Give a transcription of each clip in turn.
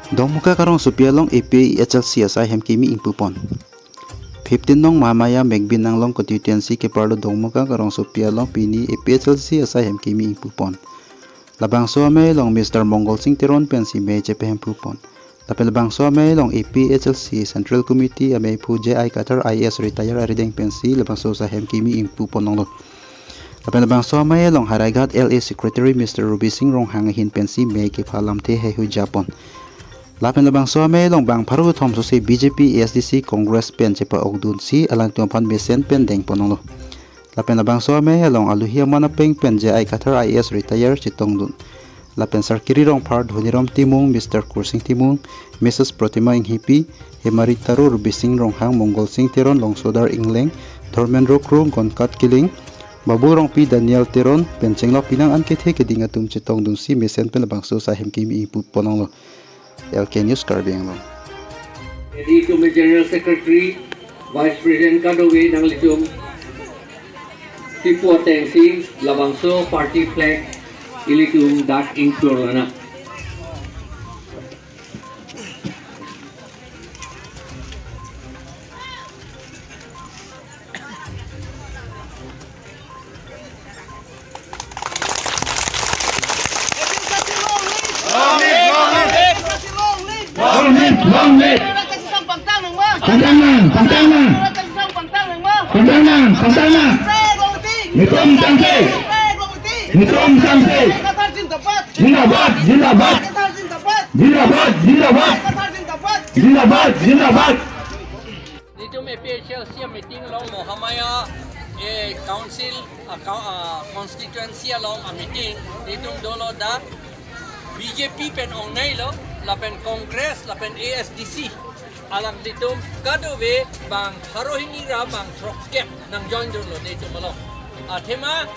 Dongmukak karong supialong APHLC asai hem kimi impupon 15 nong mamaya megbin nang long constituency ke parlo Dongmukak karong supialong pini APHLC asai hem kimi impupon labang suame long Mr. Mongol Singh Tiron pensi meje pe hem pupon tapi labang suame long APHLC Central Committee ame puje ai Qatar IS retire arideng pensi labang so sa hem kimi impupon nong lo tapi labang suame long Haraigat LA Secretary Mr. Ruby Singh rong hangahin pensi me ke phalam the he hu Japon Lapen labang suame long bang paru thom so se BJP ASDC Congress pen chepa ogdun si alang tuampan besen pen deng ponong lo lapen labang suame long aluhia mana peng pen je ai Qatar IS retire chitong dun lapen sarkiri rong par dhoniram timung Mr. Kursing timung Mrs. Protima inghipi hemari tarur bising rong hang Mongol Singh Tiron long sodar ingleng Thormen Rokrung gonkat kiling babu rong pi Daniel Tiron pen chenglok pinang an kethe kedinga tum chitong dun si mesen pen labang so sa hem kimi ipu ponong lo LK News Karbing long. Jadi itu General Secretary Vice President Kadowe nang litung tipu atensi labangso party flag ilitung dak ingkurana. Long live! Kangdang Zindabad. Dito may APHLC meeting long Mohamaya council constituency long meeting dito dolo da BJP pen onay lo lapen Congress lapen ASDC alam dito kadowe bang harohinira bang trokep nang join dulu dito malo atema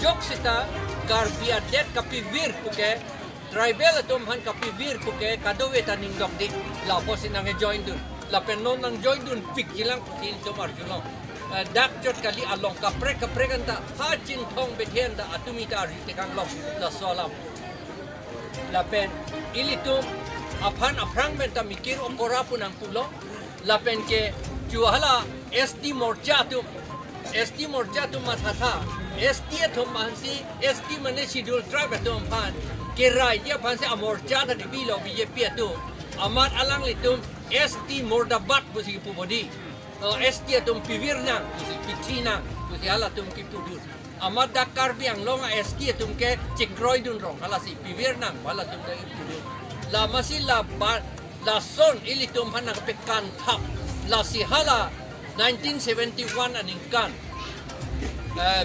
jok sita garbia det kapivir puke tribal atom han kapivir puke kadowe taning dok di lapo sinang join dun lapen non nang join dun pik hilang sin to marjulo dak jot kali along kapre kanta hacin thong betenda atumita ritekang long la solam lapen ilitum aphan aprang benta mikir okora punang pulo lapen ke juhala SD morcha tu mathatha SD thom mansi SD mane schedule tribe thom phan ke raja phan se amorcha da bilo BJP tu amat alang litum SD mordabat busi pubodi SD tum pivirna busi pitina busi hala tum kipudur amat dakar biang longa SD tum ke cikroy dun rong hala si pivirna wala tum da ipudur la masila la son ili tum hanang pekan thap la si hala 1971 aningkan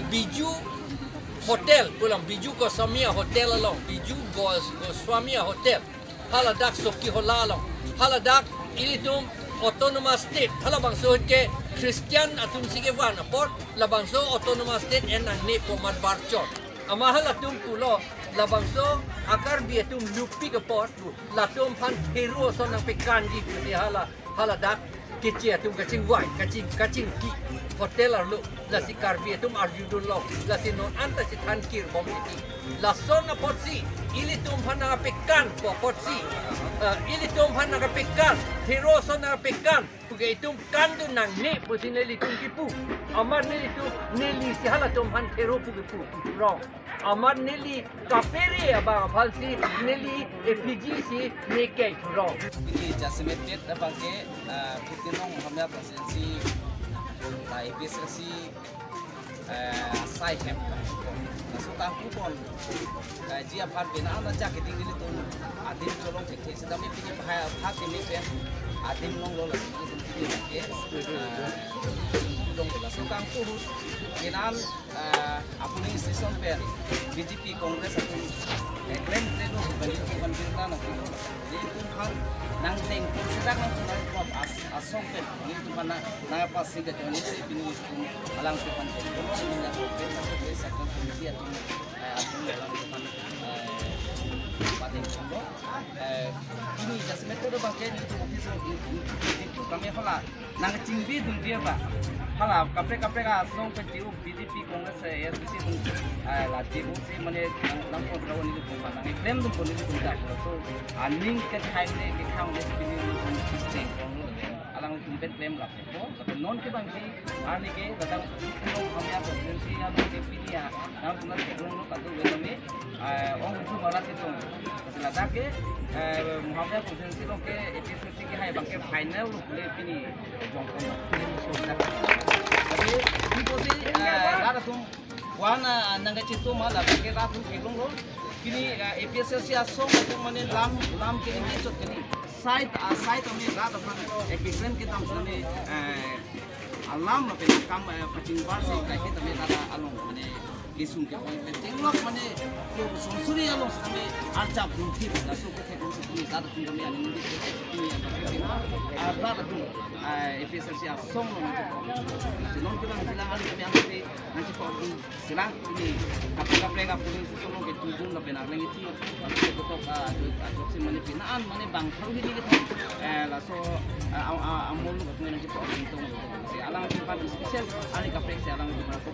biju hotel pulang biju Goswamia hotel along biju Goswamia hotel hala dak soki hola along hala dak ili tum autonomous state hala bangso ke Christian atum sigevan aport la bangso autonomous state enang ne pomar barchot amahala tum pulo labangso akar bietum lupi ke port latum pan hero so nang pekanji di hala dak kecil tum kacing white kacing ki hotel arlu la si karbietum arjudun lo la si non anta si tankir bomiti la sona potsi ili tum pan nang pekan po potsi ili tum pan nang pekan hero so nang pekan puge itum kandu nang ne posineli tum kipu amar neli tu neli si hala tum pan hero puge pu wrong amar neli kapere abang APHLC neli FPGC neke wrong ini jasmetet abang ke putinong hamya presidensi APHLC sai hem nasutang kupon jia par bina anda jak ke tinggi itu adim tolong ke sedami pinjam hak ini pen adim nong lo lagi itu ke dong nasutang kurus binan apuni season pen BJP Congress atau klaim pleno bagi pemerintah nanti jadi tuhan nang teng sedang nang prop asong pen itu mana nang apa sih ke ini sih bini itu alang tuhan kalau minyak pen tapi sekon dia tu alang tuhan pating sembo ini jasmet tu bangke itu office itu kami hala nang cingbi dunia ba hala kapre ka asong pen BJP Congress ASDC la tibu si mane nang kontrol ni tu mana claim tu boleh kita so link ke kaine ke kang des pini sistem alang tumpet claim lah tapi non ke bangsi ani ke datang pulau kami apa agensi yang ke pini ya nam punar teknologi kadu wetame orang itu malah itu selada ke muhammadiyah agensi lo ke APHLC ke hai bangke final lo boleh pini jongkong tapi ini posisi ada tu wana nangga citu malah bangke ratu kelong lo kini APHLC asong itu mana lam kini ngicot kini site kami rata pun ekipmen kita misalnya alam lah penakam pacing barsi kayak kita merata along mana kisung ke poin penting loh mana tu sonsuri along kami arca bunti langsung ke tekun sini rata pun kami ada mungkin ini yang kami rata tu APHLC asong loh nanti non kita silang ada kami ambil nanti kau silang ini kapal kapal solo ke tujuan lah benar lagi sih nanti kita adopsi mana pinaan mana bang tahu ini kita langsung amul nanti kau hitung alang tempat spesial ada kapal alang berapa